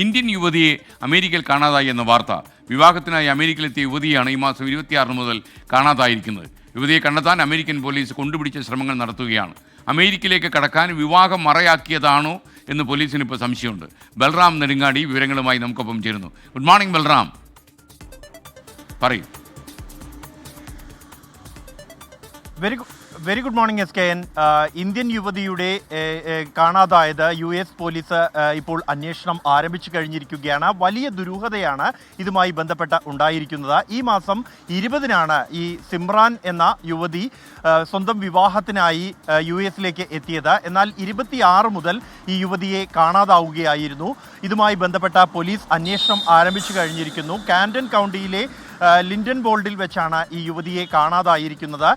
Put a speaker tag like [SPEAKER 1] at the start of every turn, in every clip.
[SPEAKER 1] Indian യുവതിയെ അമേരിക്കയിൽ കാണാതായി എന്ന വാർത്ത. വിവാഹത്തിനായി അമേരിക്കയിലെത്തിയ യുവതിയാണ് ഈ മാസം 26 മുതൽ കാണാതായിരിക്കുന്നത്. യുവതിയെ കണ്ടെത്താൻ അമേരിക്കൻ പോലീസ് കൊണ്ടുപിടിച്ച ശ്രമങ്ങൾ നടത്തുകയാണ്. അമേരിക്കയിലേക്ക് കടക്കാൻ വിവാഹം മറയാക്കിയതാണോ എന്ന് പോലീസിന് ഇപ്പോൾ സംശയമുണ്ട്. ബൽറാം നെടുങ്ങാടി വിവരങ്ങളുമായി നമുക്കൊപ്പം ചേരുന്നു. ഗുഡ് മോർണിംഗ് ബൽറാം, പറയൂ.
[SPEAKER 2] Very good morning SKN. Indian യുവതിയുടെ കാണാതായത് US പോലീസ് ഇപ്പോൾ അന്വേഷണം ആരംഭിച്ചു കഴിഞ്ഞിരിക്കുകയാണ്. വലിയ ദുരൂഹതയാണ് ഇതുമായി ബന്ധപ്പെട്ട ഉണ്ടായിരിക്കുന്നത്. ഈ മാസം 20-നാണ് ഈ സിമ്രാൻ എന്ന യുവതി സ്വന്തം വിവാഹത്തിനായി US-ലേക്ക് എത്തിയത്. എന്നാൽ 26 മുതൽ ഈ യുവതിയെ കാണാതാവുകയായിരുന്നു. ഇതുമായി ബന്ധപ്പെട്ട പോലീസ് അന്വേഷണം ആരംഭിച്ചു കഴിഞ്ഞിരിക്കുന്നു. കാൻഡൻ കൗണ്ടിയിലെ ലിൻഡൻ ബോൾഡിൽ വെച്ചാണ് ഈ യുവതിയെ കാണാതായിരിക്കുന്നത്.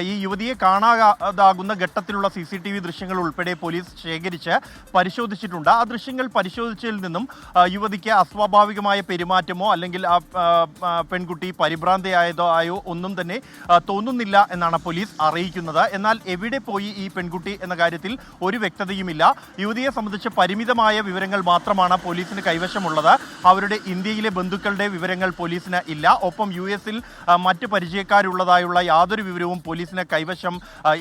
[SPEAKER 2] ഈ യുവതിയെ കാണാതാകുന്ന ഘട്ടത്തിലുള്ള CCTV ദൃശ്യങ്ങൾ ഉൾപ്പെടെ പോലീസ് ശേഖരിച്ച് പരിശോധിച്ചിട്ടുണ്ട്. ആ ദൃശ്യങ്ങൾ പരിശോധിച്ചതിൽ നിന്നും യുവതിക്ക് അസ്വാഭാവികമായ പെരുമാറ്റമോ അല്ലെങ്കിൽ പെൺകുട്ടി പരിഭ്രാന്തയായതോ ഒന്നും തന്നെ തോന്നുന്നില്ല എന്നാണ് പോലീസ് അറിയിക്കുന്നത്. എന്നാൽ എവിടെ പോയി ഈ പെൺകുട്ടി എന്ന കാര്യത്തിൽ ഒരു വ്യക്തതയുമില്ല. യുവതിയെ സംബന്ധിച്ച് പരിമിതമായ വിവരങ്ങൾ മാത്രമാണ് പോലീസിന് കൈവശമുള്ളത്. അവരുടെ ഇന്ത്യയിലെ ബന്ധുക്കളുടെ വിവരങ്ങൾ പോലീസിന് ഇല്ല. ഒപ്പം US-ൽ മറ്റ് പരിചയക്കാരുള്ളതായുള്ള യാതൊരു വിവരവും പോലീസിന് കൈവശം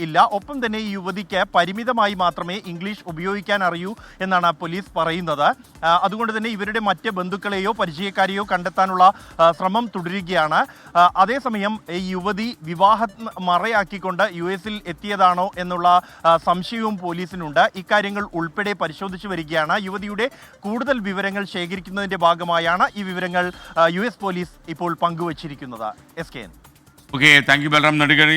[SPEAKER 2] ഇല്ല. ഒപ്പം തന്നെ ഈ യുവതിക്ക് പരിമിതമായി മാത്രമേ ഇംഗ്ലീഷ് ഉപയോഗിക്കാൻ അറിയൂ എന്നാണ് പോലീസ് പറയുന്നത്. അതുകൊണ്ട് തന്നെ ഇവരുടെ മറ്റ് ബന്ധുക്കളെയോ പരിചയക്കാരെയോ കണ്ടെത്താനുള്ള ശ്രമം തുടരുകയാണ്. അതേസമയം ഈ യുവതി വിവാഹം മറയാക്കിക്കൊണ്ട് US-ൽ എത്തിയതാണോ എന്നുള്ള സംശയവും പോലീസിനുണ്ട്. ഇക്കാര്യങ്ങൾ ഉൾപ്പെടെ പരിശോധിച്ചു വരികയാണ്. യുവതിയുടെ കൂടുതൽ വിവരങ്ങൾ ശേഖരിക്കുന്നതിൻ്റെ ഭാഗമായാണ് ഈ വിവരങ്ങൾ US പോലീസ് ഇപ്പോൾ പങ്കുവച്ചിരിക്കുന്നത്. SKN.
[SPEAKER 1] Okay, thank you Balram Nedungadi.